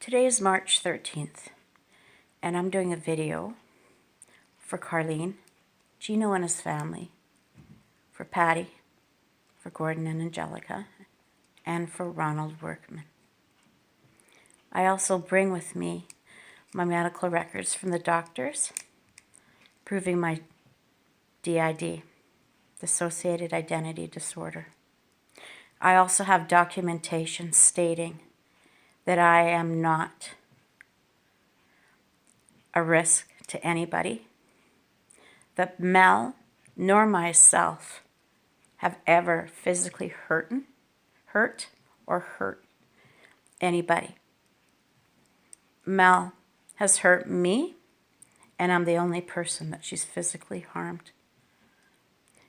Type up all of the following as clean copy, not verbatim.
Today is March 13th, and I'm doing a video for Carlene, Gino and his family, for Patty, for Gordon and Angelica, and for Ronald Workman. I also bring with me my medical records from the doctors proving my DID, dissociated identity disorder. I also have documentation stating that I am not a risk to anybody, that Mel nor myself have ever physically hurt anybody. Mel has hurt me, and I'm the only person that she's physically harmed.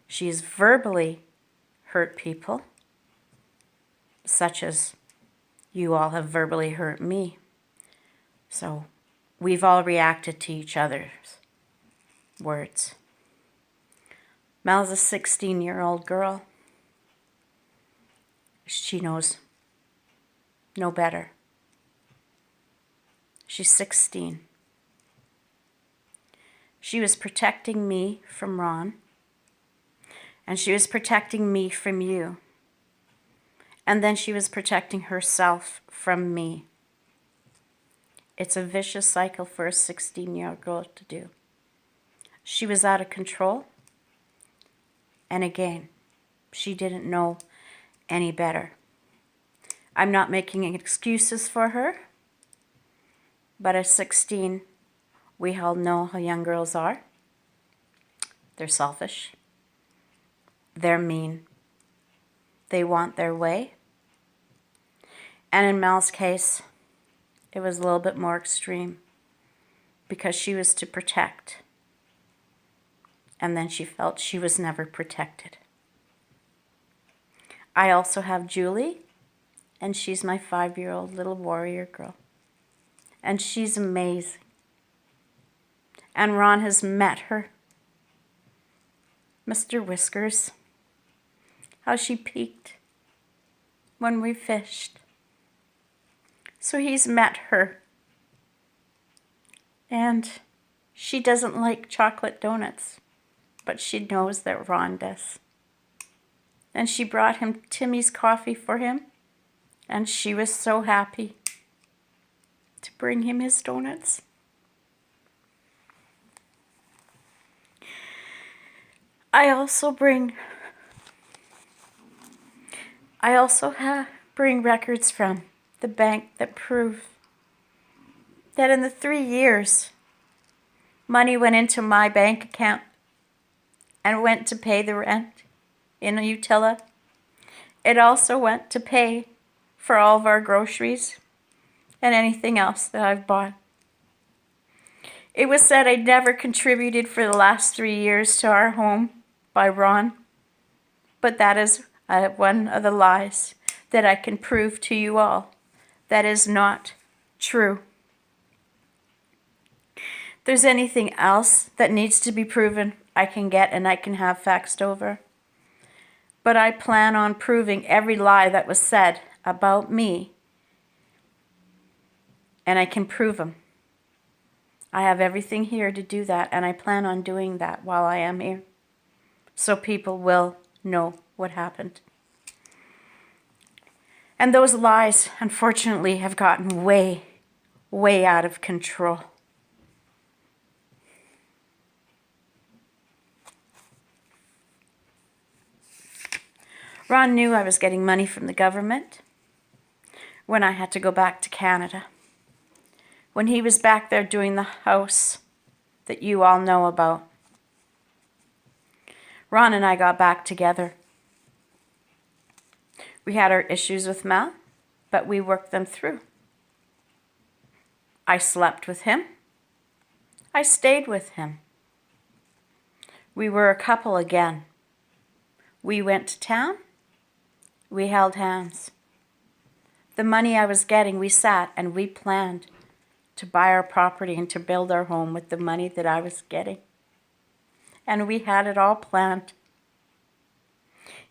She's verbally hurt people, such as you all have verbally hurt me. So we've all reacted to each other's words. Mel's a 16-year-old girl. She knows no better. She's 16. She was protecting me from Ron, and she was protecting me from you. And then she was protecting herself from me. It's a vicious cycle for a 16-year-old girl to do. She was out of control. And again, she didn't know any better. I'm not making excuses for her, but at 16, we all know how young girls are. They're selfish. They're mean. They want their way. And in Mel's case, it was a little bit more extreme because she was to protect. And then she felt she was never protected. I also have Julie, and she's my 5-year-old little warrior girl. And she's amazing. And Ron has met her. Mr. Whiskers, how she peeked when we fished. So he's met her. And she doesn't like chocolate donuts, but she knows that Ron does. And she brought him Timmy's coffee for him, and she was so happy to bring him his donuts. I also bring records from the bank that prove that in the 3 years, money went into my bank account and went to pay the rent in Utila. It also went to pay for all of our groceries and anything else that I've bought. It was said I never contributed for the last 3 years to our home by Ron, but that is one of the lies that I can prove to you all. That is not true. If there's anything else that needs to be proven, I can get and I can have faxed over. But I plan on proving every lie that was said about me, and I can prove them. I have everything here to do that, and I plan on doing that while I am here, so people will know what happened. And those lies, unfortunately, have gotten way, way out of control. Ron knew I was getting money from the government when I had to go back to Canada. When he was back there doing the house that you all know about. Ron and I got back together. We had our issues with Mel, but we worked them through. I slept with him. I stayed with him. We were a couple again. We went to town. We held hands. The money I was getting, we sat and we planned to buy our property and to build our home with the money that I was getting. And we had it all planned.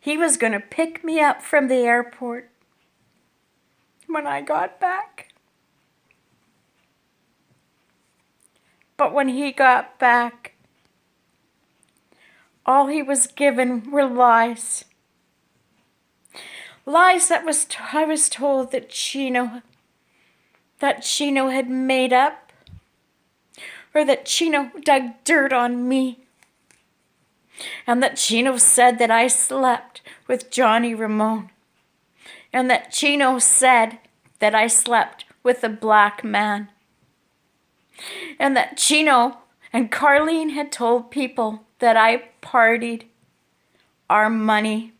He was going to pick me up from the airport when I got back. But when he got back, all he was given were lies. Lies that I was told that Chino had made up, or that Chino dug dirt on me, and that Chino said that I slept with Johnny Ramone, and that Chino said that I slept with a black man, and that Chino and Carlene had told people that I partied our money,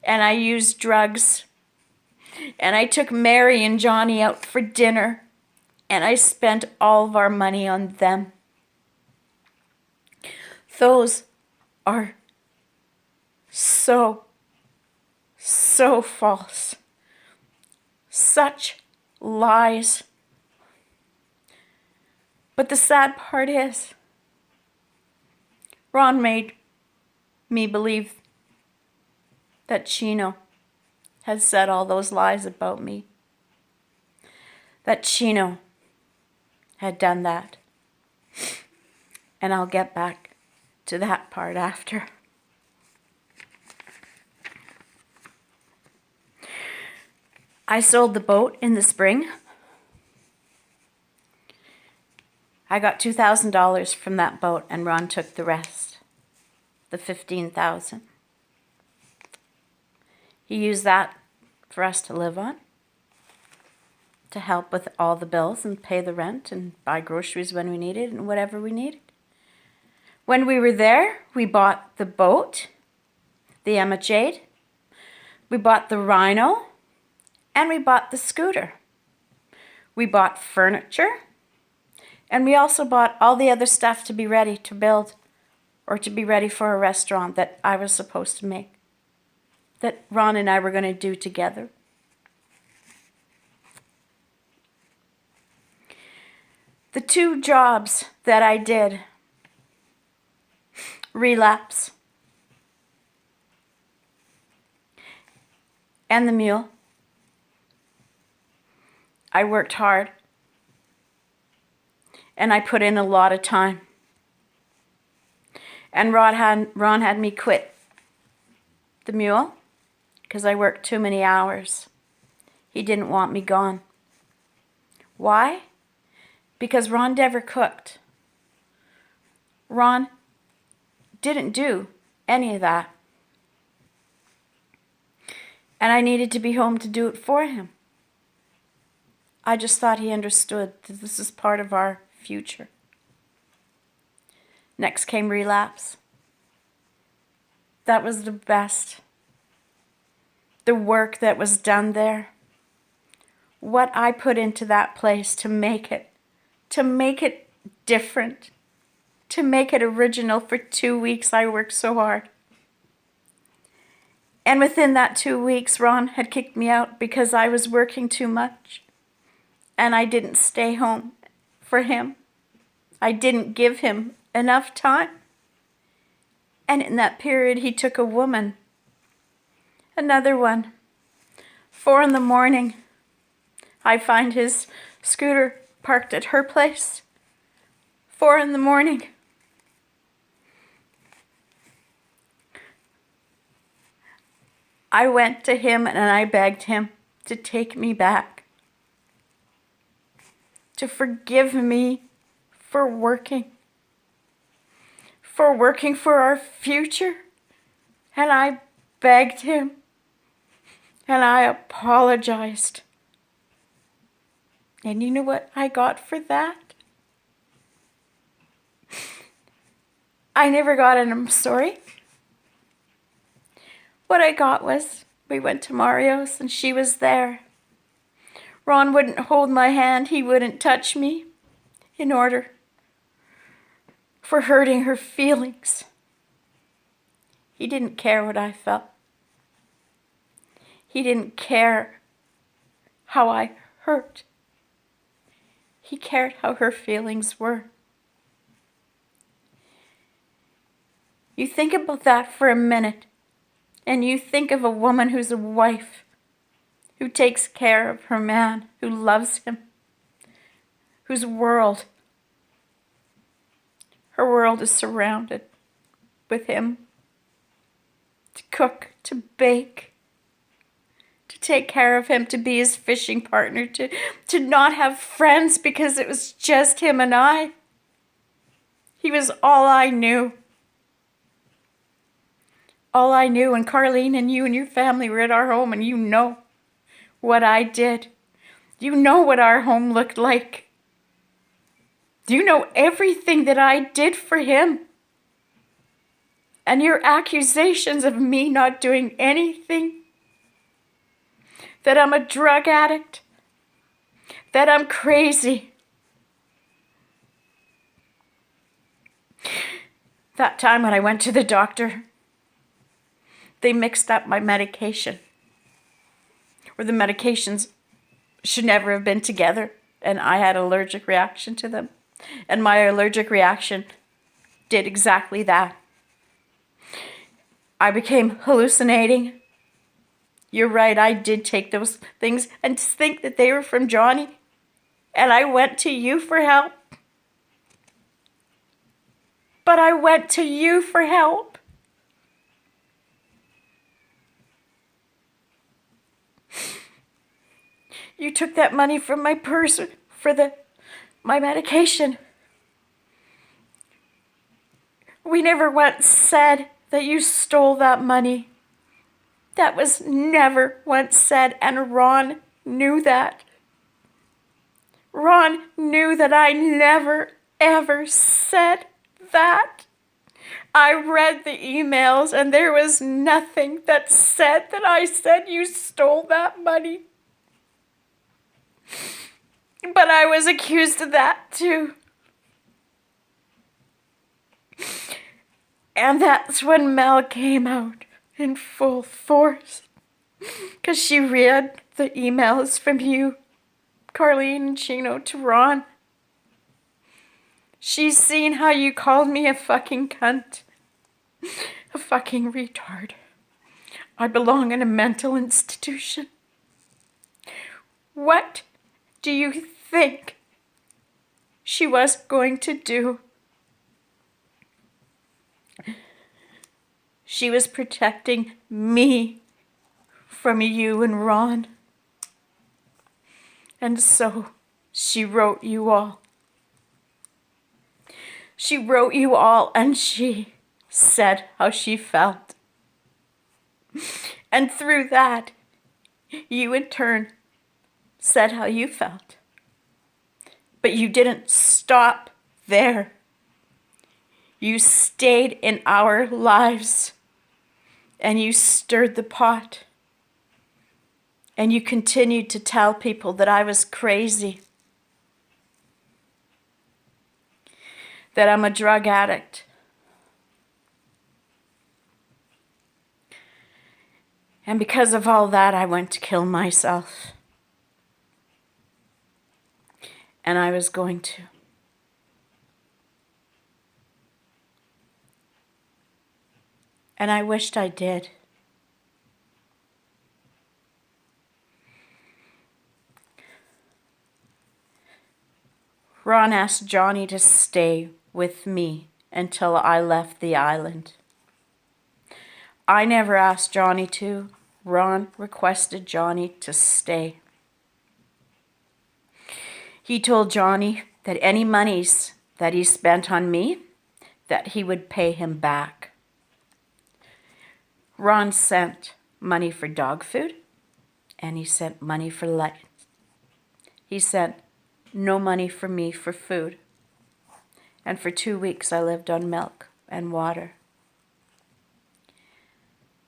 and I used drugs, and I took Mary and Johnny out for dinner, and I spent all of our money on them. Those are so false. Such lies. But the sad part is, Ron made me believe that Chino had said all those lies about me. That Chino had done that. And I'll get back to that part after. I sold the boat in the spring. I got $2,000 from that boat, and Ron took the rest, the $15,000. He used that for us to live on, to help with all the bills and pay the rent and buy groceries when we needed and whatever we needed. When we were there, we bought the boat, the Emma Jade, we bought the Rhino, and we bought the scooter. We bought furniture, and we also bought all the other stuff to be ready to build or to be ready for a restaurant that I was supposed to make, that Ron and I were going to do together. The 2 jobs that I did, Relapse and the Mule, I worked hard, and I put in a lot of time. And Ron had me quit the Mule because I worked too many hours. He didn't want me gone. Why? Because Ron never cooked. Ron didn't do any of that. And I needed to be home to do it for him. I just thought he understood that this is part of our future. Next came Relapse. That was the best. The work that was done there. What I put into that place to make it different, to make it original. For 2 weeks, I worked so hard. And within that 2 weeks, Ron had kicked me out because I was working too much. And I didn't stay home for him. I didn't give him enough time. And in that period, he took a woman. Another one. 4 a.m, I find his scooter parked at her place. 4 a.m. I went to him and I begged him to take me back, to forgive me for working for our future. And I begged him and I apologized. And you know what I got for that? I never got an I'm sorry. What I got was, we went to Mario's and she was there. Ron wouldn't hold my hand, he wouldn't touch me in order for hurting her feelings. He didn't care what I felt. He didn't care how I hurt. He cared how her feelings were. You think about that for a minute, and you think of a woman who's a wife, who takes care of her man, who loves him, whose world Her world is surrounded with him. To cook, to bake, to take care of him, to be his fishing partner, to not have friends because it was just him and I. He was all I knew. All I knew, and Carlene and you and your family were at our home, and you know what I did. You know what our home looked like. You know everything that I did for him. And your accusations of me not doing anything, that I'm a drug addict, that I'm crazy. That time when I went to the doctor, they mixed up my medication, or the medications should never have been together, and I had an allergic reaction to them. And my allergic reaction did exactly that. I became hallucinating. You're right, I did take those things and think that they were from Johnny. And I went to you for help. But I went to you for help. You took that money from my purse for my medication. We never once said that you stole that money. That was never once said, and Ron knew that. Ron knew that I never, ever said that. I read the emails, and there was nothing that said that I said you stole that money. But I was accused of that too. And that's when Mel came out in full force. Because she read the emails from you, Carlene and Chino, to Ron. She's seen how you called me a fucking cunt. A fucking retard. I belong in a mental institution. What do you think she was going to do? She was protecting me from you and Ron. And so she wrote you all. She wrote you all, and she said how she felt. And through that, you in turn said how you felt. But you didn't stop there. You stayed in our lives, and you stirred the pot. And you continued to tell people that I was crazy, that I'm a drug addict. And because of all that, I went to kill myself. And I was going to. And I wished I did. Ron asked Johnny to stay with me until I left the island. I never asked Johnny to. Ron requested Johnny to stay. He told Johnny that any monies that he spent on me, that he would pay him back. Ron sent money for dog food, and he sent money for light. He sent no money for me for food. And for 2 weeks I lived on milk and water.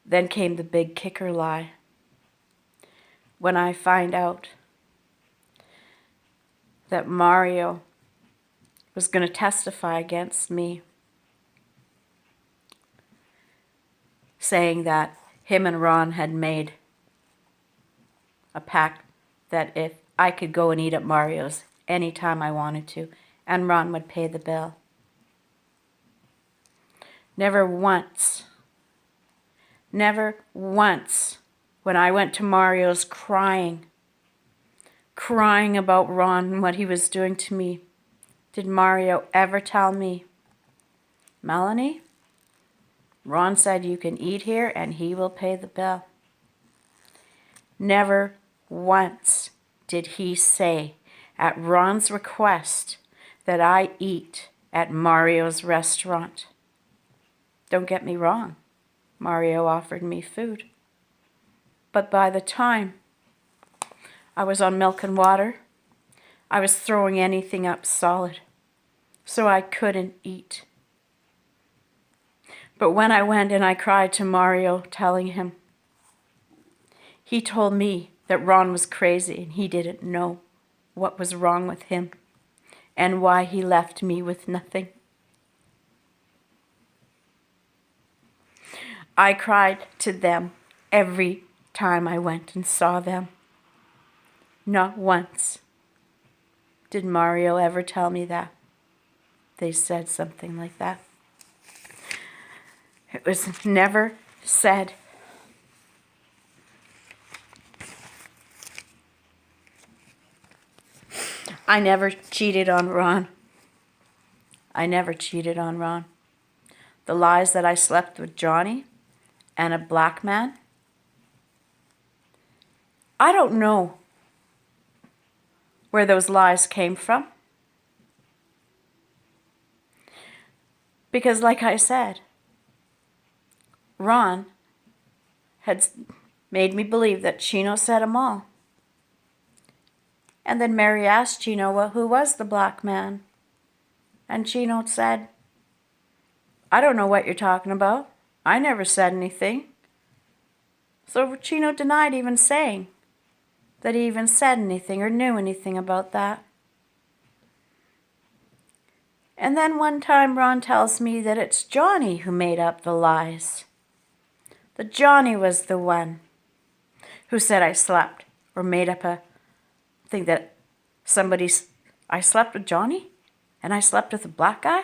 Then came the big kicker lie. When I find out that Mario was going to testify against me, saying that him and Ron had made a pact that if I could go and eat at Mario's anytime I wanted to, and Ron would pay the bill. Never once when I went to Mario's crying about Ron and what he was doing to me, did Mario ever tell me Melanie, Ron said you can eat here and he will pay the bill. Never once did he say at Ron's request that I eat at Mario's restaurant. Don't get me wrong, Mario offered me food. But by the time I was on milk and water, I was throwing anything up solid, so I couldn't eat. But when I went and I cried to Mario, telling him, he told me that Ron was crazy and he didn't know what was wrong with him and why he left me with nothing. I cried to them every time I went and saw them. Not once did Mario ever tell me that they said something like that. It was never said. I never cheated on Ron. I never cheated on Ron. The lies that I slept with Johnny and a black man, I don't know where those lies came from. Because like I said, Ron had made me believe that Chino said them all. And then Mary asked Chino who was the black man. And Chino said, I don't know what you're talking about. I never said anything. So Chino denied even saying that he even said anything or knew anything about that. And then one time Ron tells me that it's Johnny who made up the lies. That Johnny was the one who said I slept or made up a thing that I slept with Johnny and I slept with a black guy.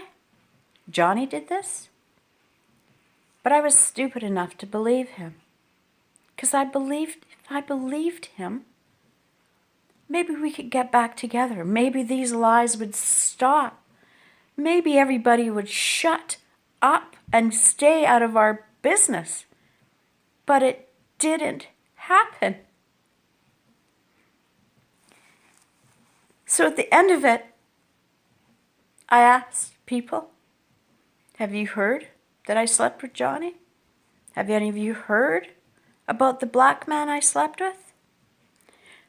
Johnny did this. But I was stupid enough to believe him. Because if I believed him, maybe we could get back together. Maybe these lies would stop. Maybe everybody would shut up and stay out of our business. But it didn't happen. So at the end of it, I asked people, have you heard that I slept with Johnny? Have any of you heard about the black man I slept with?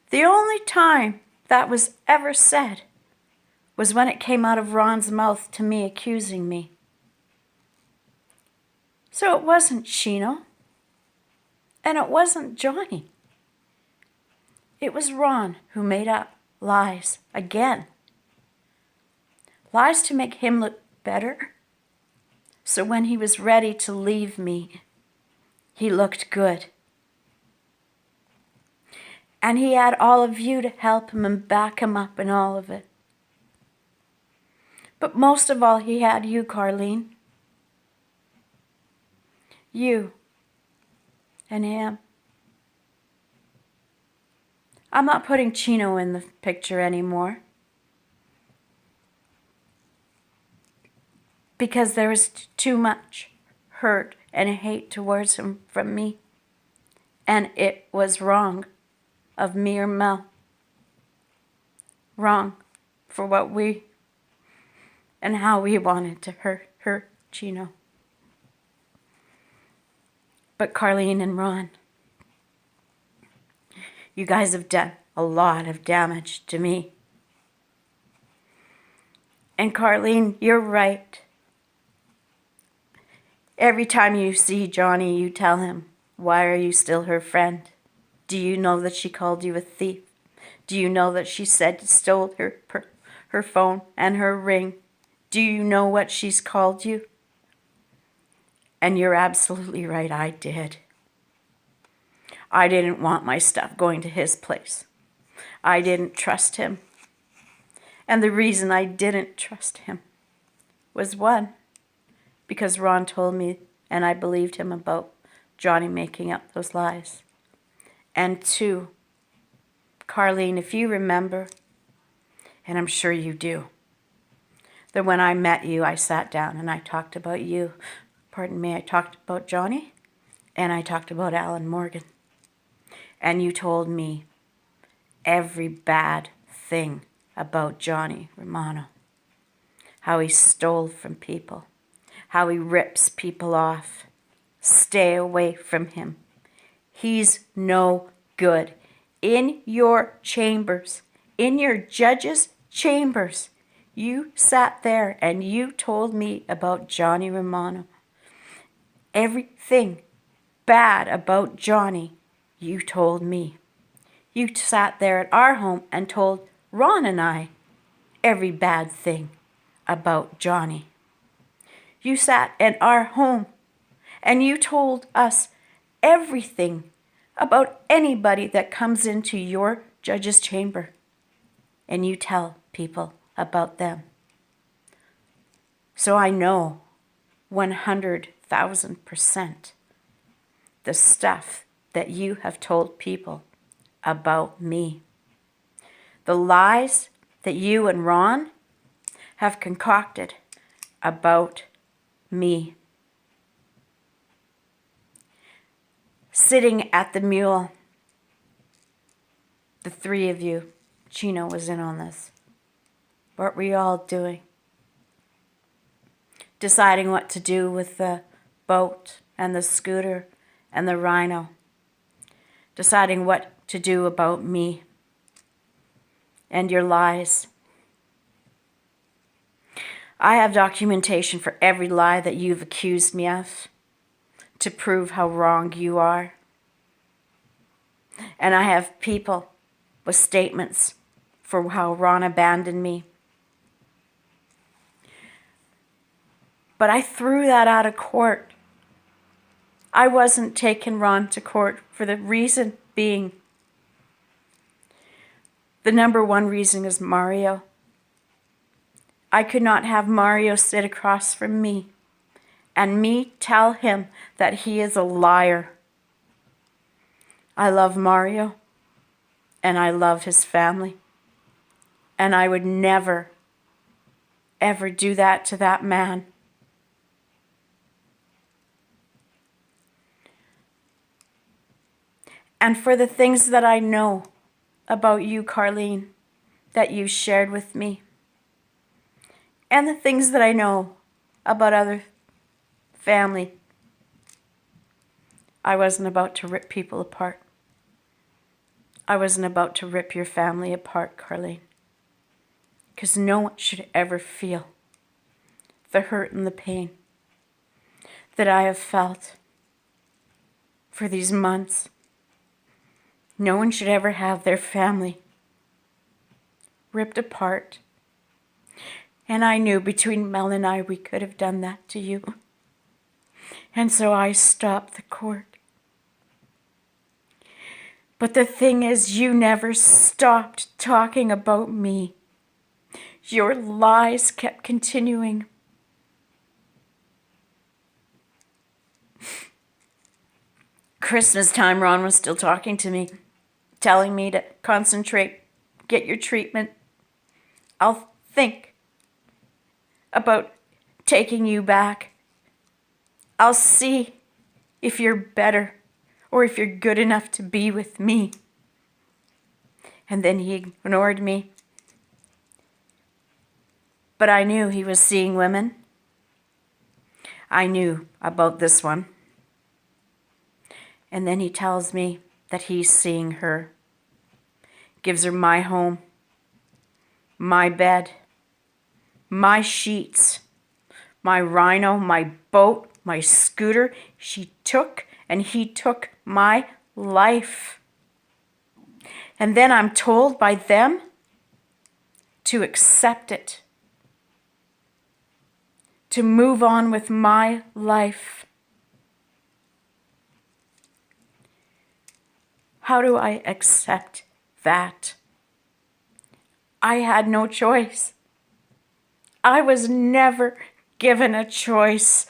The only time that was ever said was when it came out of Ron's mouth to me accusing me. So it wasn't Chino, and it wasn't Johnny. It was Ron who made up lies again. Lies to make him look better. So when he was ready to leave me, he looked good. And he had all of you to help him and back him up in all of it. But most of all, he had you, Carlene. You and him. I'm not putting Chino in the picture anymore. Because there was too much hurt and hate towards him from me. And it was wrong of me or Mel. Wrong for what we and how we wanted to hurt Chino. But Carlene and Ron, you guys have done a lot of damage to me. And Carlene, you're right. Every time you see Johnny, you tell him, why are you still her friend? Do you know that she called you a thief? Do you know that she said you stole her phone and her ring? Do you know what she's called you? And you're absolutely right, I did. I didn't want my stuff going to his place. I didn't trust him. And the reason I didn't trust him was one, because Ron told me and I believed him about Johnny making up those lies. And two, Carlene, if you remember, and I'm sure you do, that when I met you, I sat down and I talked about you. Pardon me, I talked about Johnny and I talked about Alan Morgan. And you told me every bad thing about Johnny Romano. How he stole from people. How he rips people off. Stay away from him. He's no good. In your chambers, in your judge's chambers, you sat there and you told me about Johnny Romano. Everything bad about Johnny, you told me. You sat there at our home and told Ron and I every bad thing about Johnny. You sat in our home and you told us everything about anybody that comes into your judge's chamber. And you tell people about them. So I know 100,000% the stuff that you have told people about me. The lies that you and Ron have concocted about me. Sitting at the mule, the three of you, Chino was in on this. What were you all doing? Deciding what to do with the boat and the scooter and the rhino. Deciding what to do about me and your lies. I have documentation for every lie that you've accused me of to prove how wrong you are. And I have people with statements for how Ron abandoned me. But I threw that out of court. I wasn't taking Ron to court for the reason being, the number one reason is Mario. I could not have Mario sit across from me and me tell him that he is a liar. I love Mario and I love his family. And I would never, ever do that to that man. And for the things that I know about you, Carlene, that you shared with me, and the things that I know about other family, I wasn't about to rip people apart. I wasn't about to rip your family apart, Carlene. Because no one should ever feel the hurt and the pain that I have felt for these months. No one should ever have their family ripped apart. And I knew between Mel and I, we could have done that to you. And so I stopped the court. But the thing is, you never stopped talking about me. Your lies kept continuing. Christmas time, Ron was still talking to me, telling me to concentrate, get your treatment. I'll think about taking you back. I'll see if you're better or if you're good enough to be with me. And then he ignored me. But I knew he was seeing women. I knew about this one. And then he tells me that he's seeing her. Gives her my home, my bed, my sheets, my rhino, my boat, my scooter. She took and he took my life. And then I'm told by them to accept it, to move on with my life. How do I accept that? I had no choice. I was never given a choice.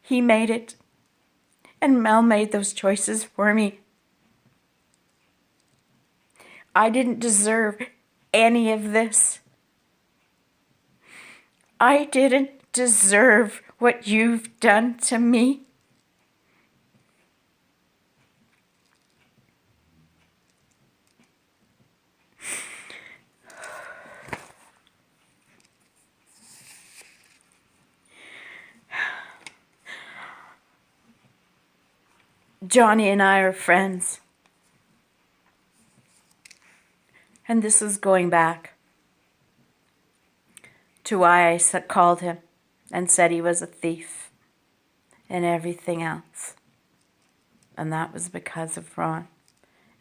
He made it, and Mel made those choices for me. I didn't deserve any of this. I didn't deserve what you've done to me. Johnny and I are friends. And this is going back to why I called him and said he was a thief and everything else. And that was because of Ron.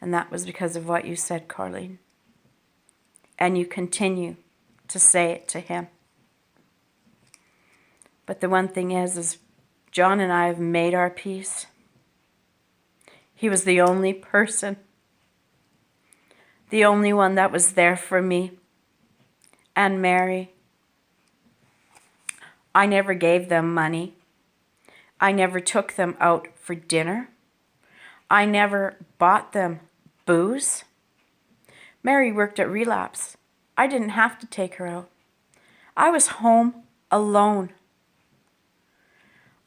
And that was because of what you said, Carlene. And you continue to say it to him. But the one thing is John and I have made our peace. He was the only person, the only one that was there for me and Mary. I never gave them money. I never took them out for dinner. I never bought them booze. Mary worked at Relapse. I didn't have to take her out. I was home alone.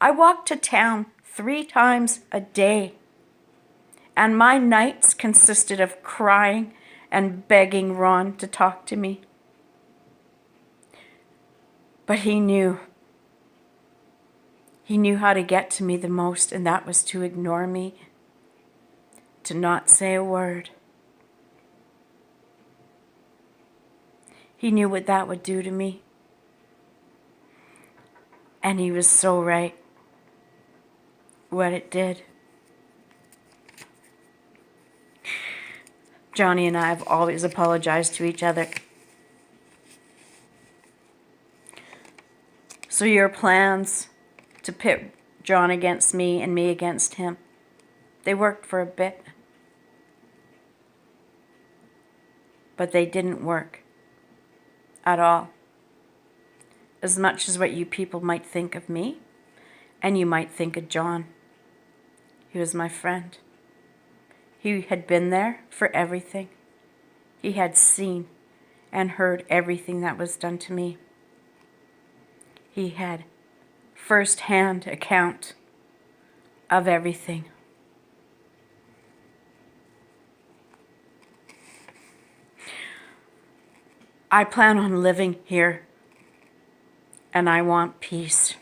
I walked to town 3 times a day, and my nights consisted of crying and begging Ron to talk to me. But he knew. He knew how to get to me the most, and that was to ignore me, to not say a word. He knew what that would do to me. And he was so right. What it did. Johnny and I have always apologized to each other. So your plans to pit John against me and me against him, they worked for a bit. But they didn't work at all. As much as what you people might think of me, and you might think of John. He was my friend. He had been there for everything. He had seen and heard everything that was done to me. He had first-hand account of everything. I plan on living here, and I want peace.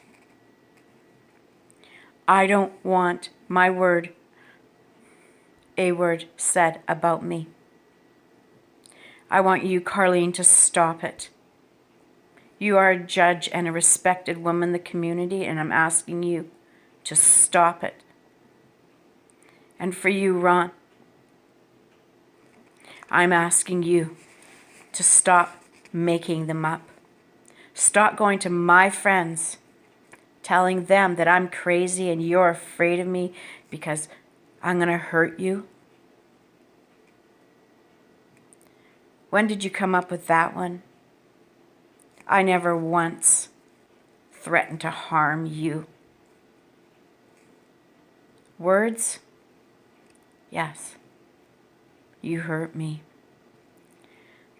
I don't want my word, a word said about me. I want you, Carlene, to stop it. You are a judge and a respected woman in the community, and I'm asking you to stop it. And for you, Ron, I'm asking you to stop making them up. Stop going to my friends, telling them that I'm crazy and you're afraid of me because I'm going to hurt you. When did you come up with that one? I never once threatened to harm you. Words? Yes, you hurt me.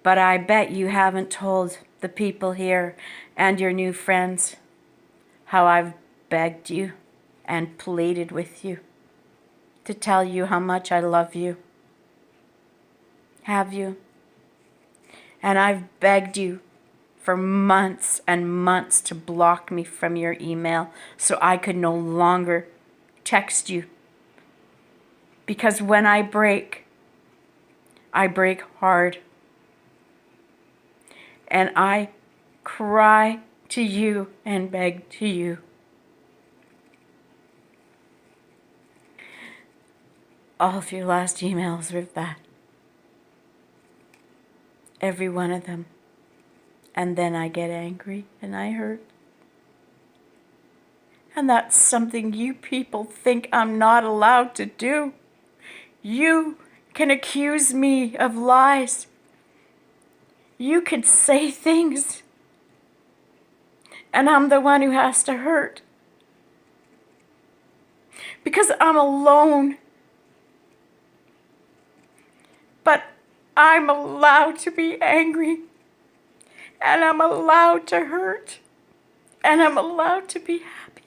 But I bet you haven't told the people here and your new friends how I've begged you and pleaded with you to tell you how much I love you. Have you? And I've begged you for months and months to block me from your email so I could no longer text you. Because when I break hard. And I cry to you and beg to you. All of your last emails were that. Every one of them. And then I get angry and I hurt. And that's something you people think I'm not allowed to do. You can accuse me of lies. You could say things. And I'm the one who has to hurt. Because I'm alone. But I'm allowed to be angry. And I'm allowed to hurt. And I'm allowed to be happy.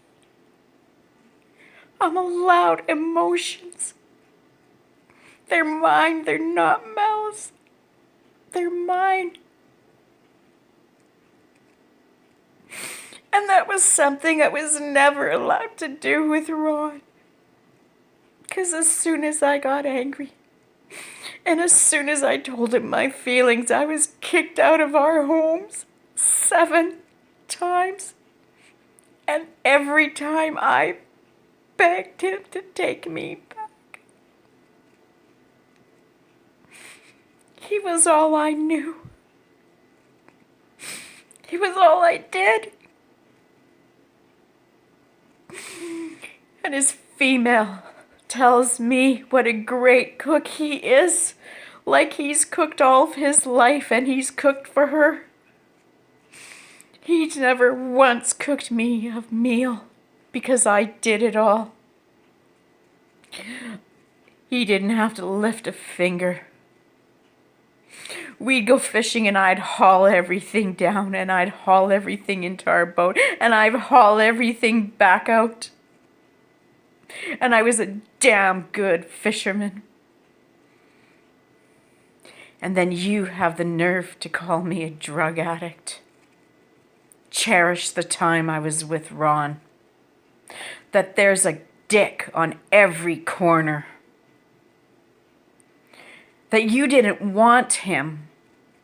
I'm allowed emotions. They're mine, they're not Mel's. They're mine. And that was something I was never allowed to do with Ron. Because as soon as I got angry, and as soon as I told him my feelings, I was kicked out of our homes 7 times. And every time I begged him to take me back. He was all I knew. He was all I did. And his female tells me what a great cook he is, like he's cooked all of his life and he's cooked for her. He's never once cooked me a meal because I did it all. He didn't have to lift a finger. We'd go fishing and I'd haul everything down and I'd haul everything into our boat and I'd haul everything back out. And I was a damn good fisherman. And then you have the nerve to call me a drug addict. Cherish the time I was with Ron. That there's a dick on every corner. That you didn't want him.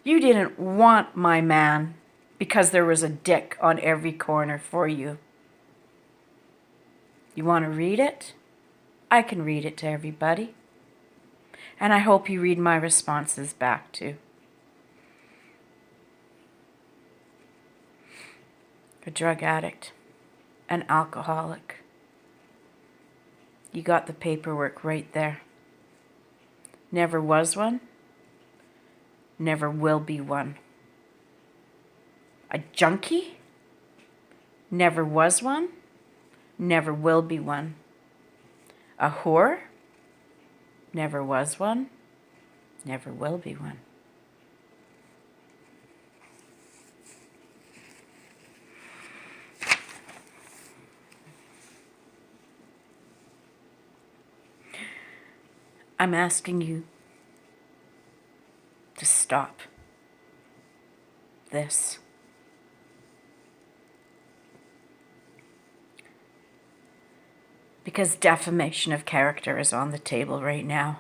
You didn't want my man because there was a dick on every corner for you. You want to read it? I can read it to everybody. And I hope you read my responses back too. A drug addict, an alcoholic. You got the paperwork right there. Never was one, never will be one. A junkie? Never was one, never will be one. A whore? Never was one, never will be one. I'm asking you to stop this. Because defamation of character is on the table right now.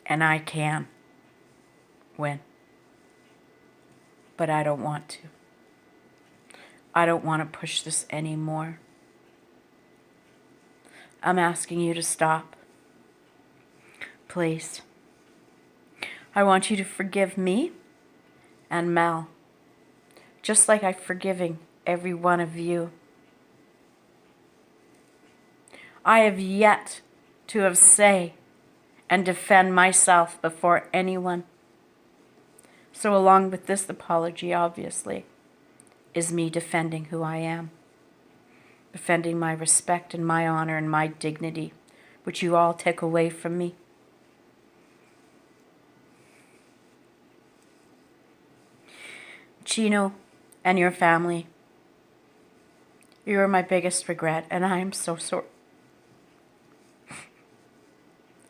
And I can win. But I don't want to. I don't want to push this anymore. I'm asking you to stop. Please. I want you to forgive me and Mel, just like I'm forgiving every one of you. I have yet to have say and defend myself before anyone. So along with this apology, obviously, is me defending who I am. Defending my respect and my honor and my dignity, which you all take away from me. Chino and your family, you are my biggest regret, and I am so sorry.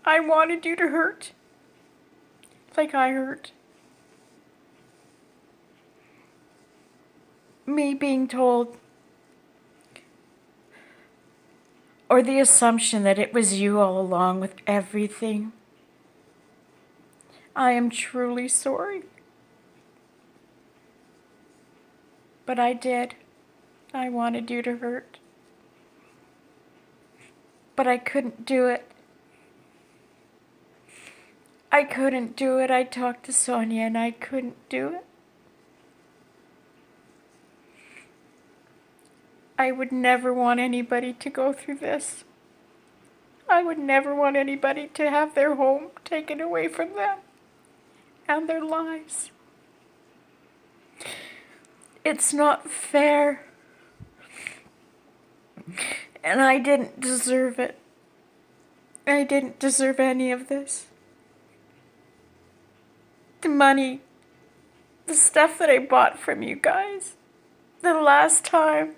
I wanted you to hurt, like I hurt. Me being told, or the assumption that it was you all along with everything. I am truly sorry. But I did. I wanted you to hurt. But I couldn't do it. I couldn't do it. I talked to Sonia and I couldn't do it. I would never want anybody to go through this. I would never want anybody to have their home taken away from them and their lives. It's not fair. And I didn't deserve it. I didn't deserve any of this. The money The stuff that I bought from you guys the last time.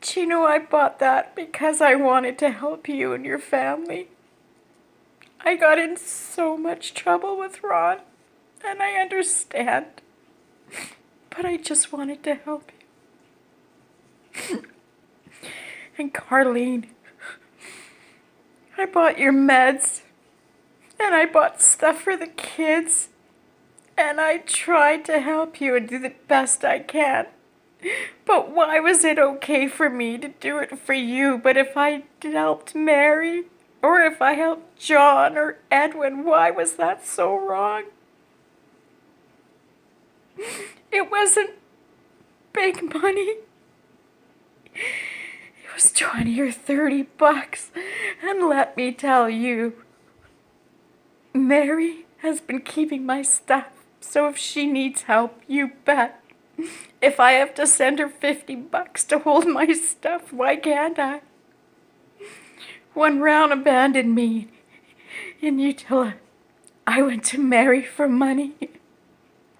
Do you know I bought that because I wanted to help you and your family? I got in so much trouble with Ron, and I understand. But I just wanted to help you. And Carlene, I bought your meds, and I bought stuff for the kids, and I tried to help you and do the best I can. But why was it okay for me to do it for you? But if I helped Mary, or if I helped John or Edwin, why was that so wrong? It wasn't big money. It was 20 or 30 bucks. And let me tell you, Mary has been keeping my stuff. So if she needs help, you bet. If I have to send her 50 bucks to hold my stuff, why can't I? When Ron abandoned me in Utila, I went to Mary for money.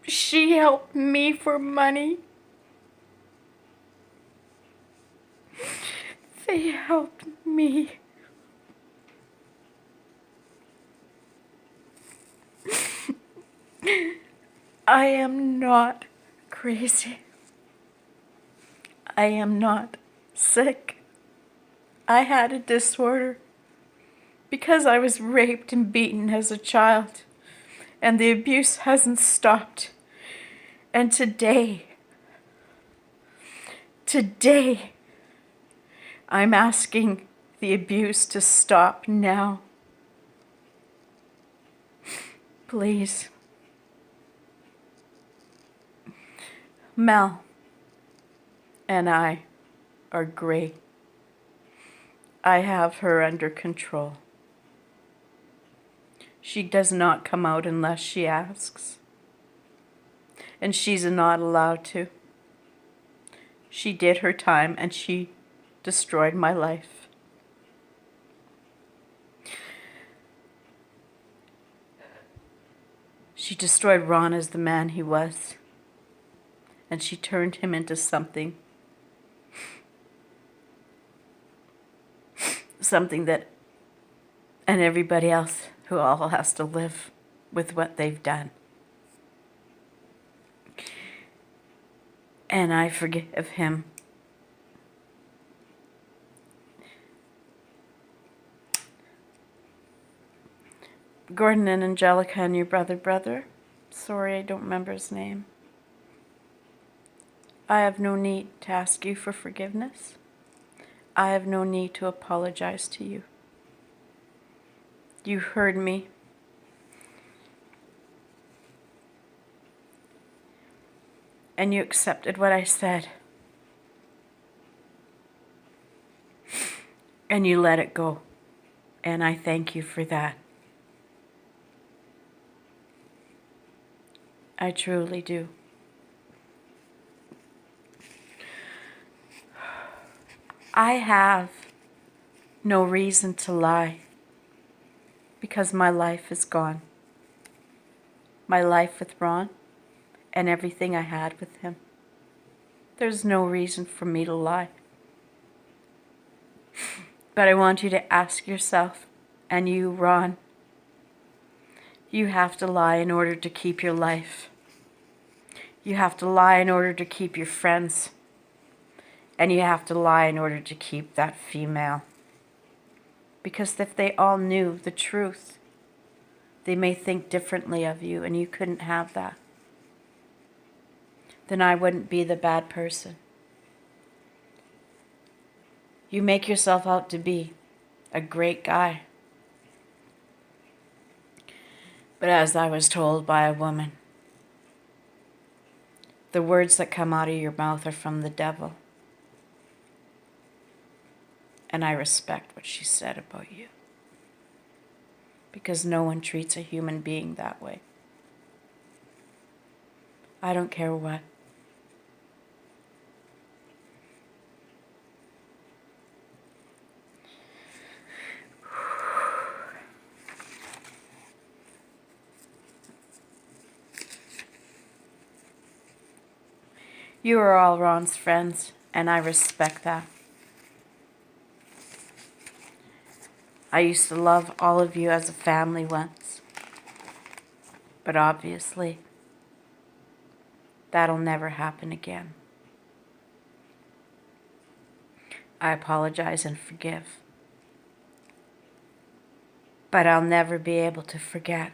She helped me for money. They helped me. I am not crazy. I am not sick. I had a disorder because I was raped and beaten as a child, and the abuse hasn't stopped. And today, I'm asking the abuse to stop now. Please. Mel and I are great. I have her under control. She does not come out unless she asks. And she's not allowed to. She did her time and she destroyed my life. She destroyed Ron as the man he was. And she turned him into something that, and everybody else who all has to live with what they've done. And I forgive him. Gordon and Angelica and your brother. Sorry, I don't remember his name. I have no need to ask you for forgiveness. I have no need to apologize to you. You heard me. And you accepted what I said. And you let it go. And I thank you for that. I truly do. I have no reason to lie because my life is gone. My life with Ron and everything I had with him. There's no reason for me to lie. But I want you to ask yourself, and you, Ron, you have to lie in order to keep your life. You have to lie in order to keep your friends. And you have to lie in order to keep that female. Because if they all knew the truth, they may think differently of you, and you couldn't have that. Then I wouldn't be the bad person. You make yourself out to be a great guy. But as I was told by a woman, the words that come out of your mouth are from the devil. And I respect what she said about you. Because no one treats a human being that way. I don't care what. You are all Ron's friends, and I respect that. I used to love all of you as a family once, but obviously that'll never happen again. I apologize and forgive, but I'll never be able to forget.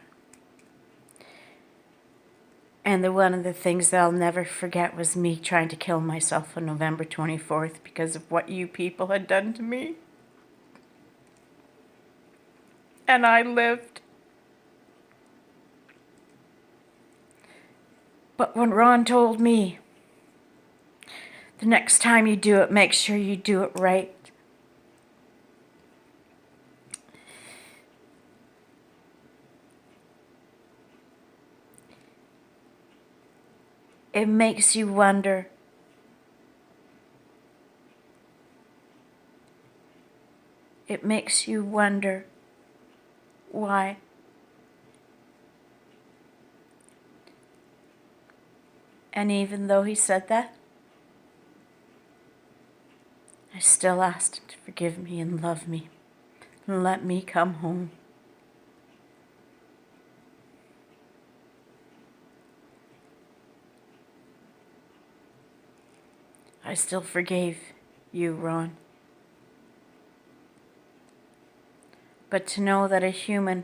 And one of the things that I'll never forget was me trying to kill myself on November 24th because of what you people had done to me. And I lived. But when Ron told me, the next time you do it, make sure you do it right. It makes you wonder. It makes you wonder why. And even though he said that, I still asked him to forgive me and love me and let me come home. I still forgave you, Ron. But to know that a human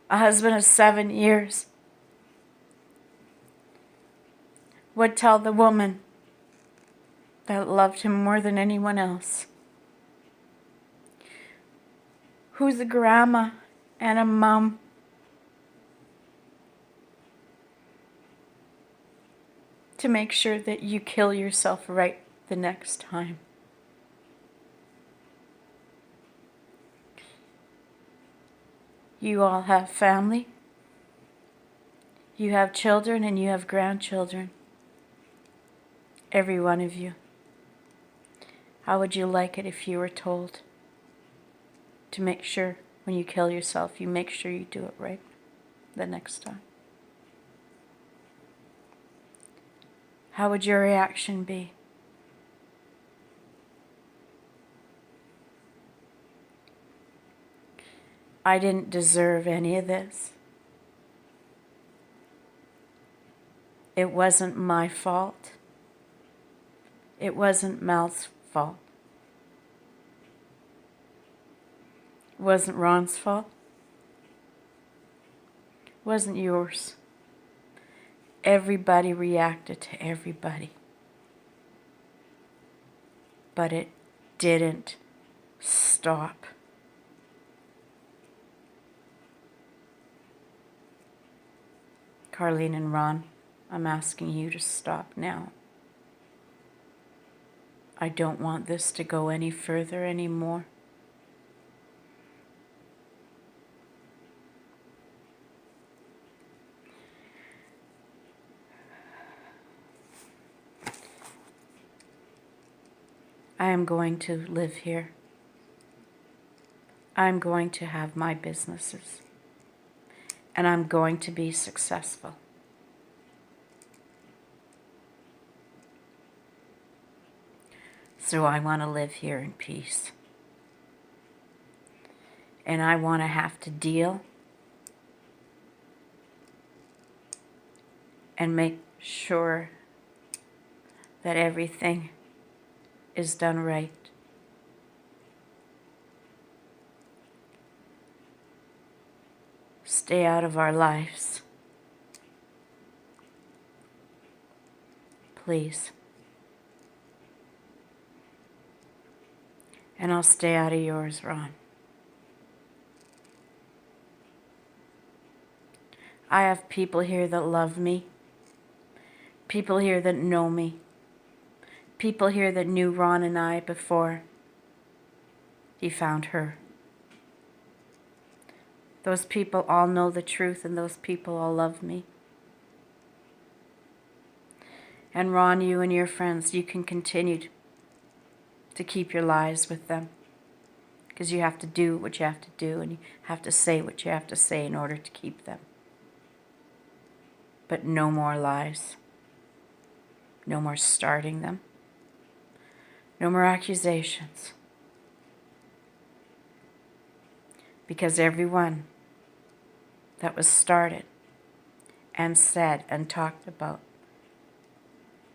a husband of 7 years would tell the woman that loved him more than anyone else, who's a grandma and a mom, to make sure that you kill yourself right the next time. You all have family, you have children, and you have grandchildren. Every one of you. How would you like it if you were told to make sure when you kill yourself, you make sure you do it right the next time? How would your reaction be? I didn't deserve any of this. It wasn't my fault. It wasn't Mal's fault. It wasn't Ron's fault. It wasn't yours. Everybody reacted to everybody. But it didn't stop. Carlene and Ron, I'm asking you to stop now. I don't want this to go any further anymore. I am going to live here. I'm going to have my businesses. And I'm going to be successful. So I want to live here in peace. And I want to have to deal and make sure that everything is done right. Stay out of our lives. Please. And I'll stay out of yours, Ron. I have people here that love me. People here that know me. People here that knew Ron and I before he found her. Those people all know the truth, and those people all love me. And Ron, you and your friends, you can continue to keep your lives with them, because you have to do what you have to do, and you have to say what you have to say in order to keep them. But no more lies. No more starting them. No more accusations. Because everyone that was started and said and talked about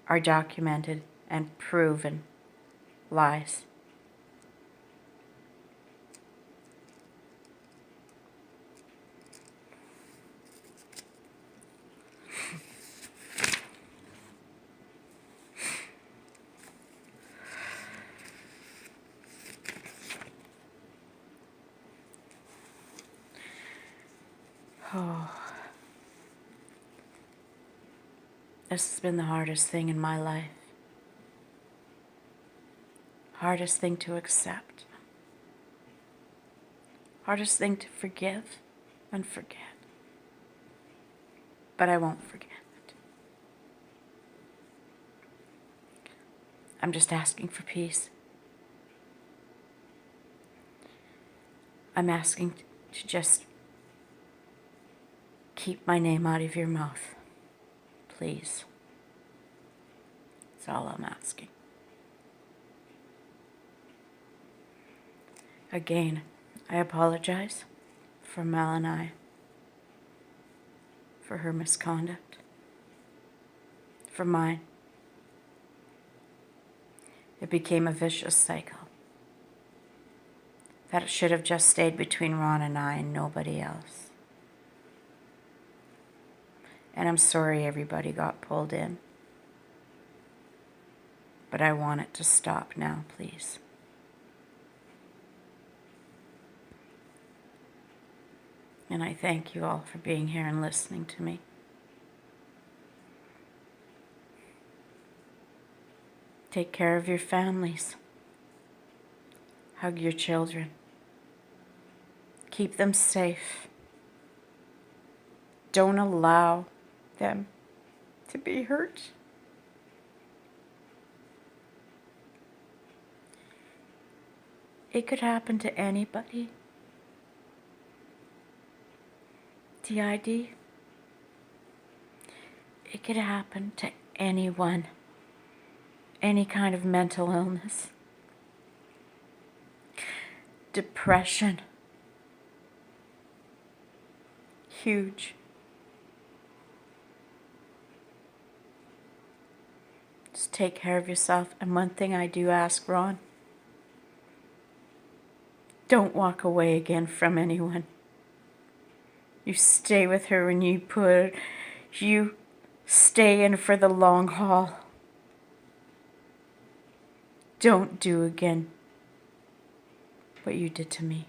are documented and proven lies. Oh, this has been the hardest thing in my life. Hardest thing to accept. Hardest thing to forgive and forget. But I won't forget it. I'm just asking for peace. I'm asking to just keep my name out of your mouth. Please. That's all I'm asking. Again, I apologize for Mel and I, for her misconduct, for mine. It became a vicious cycle. That it should have just stayed between Ron and I and nobody else. And I'm sorry everybody got pulled in. But I want it to stop now, please. And I thank you all for being here and listening to me. Take care of your families. Hug your children. Keep them safe. Don't allow them to be hurt. It could happen to anybody. DID. It could happen to anyone. Any kind of mental illness. Depression. Huge. Just take care of yourself. And one thing I do ask, Ron, don't walk away again from anyone. You stay with her and you stay in for the long haul. Don't do again what you did to me.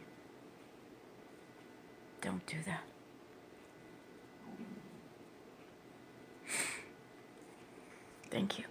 Don't do that. Thank you.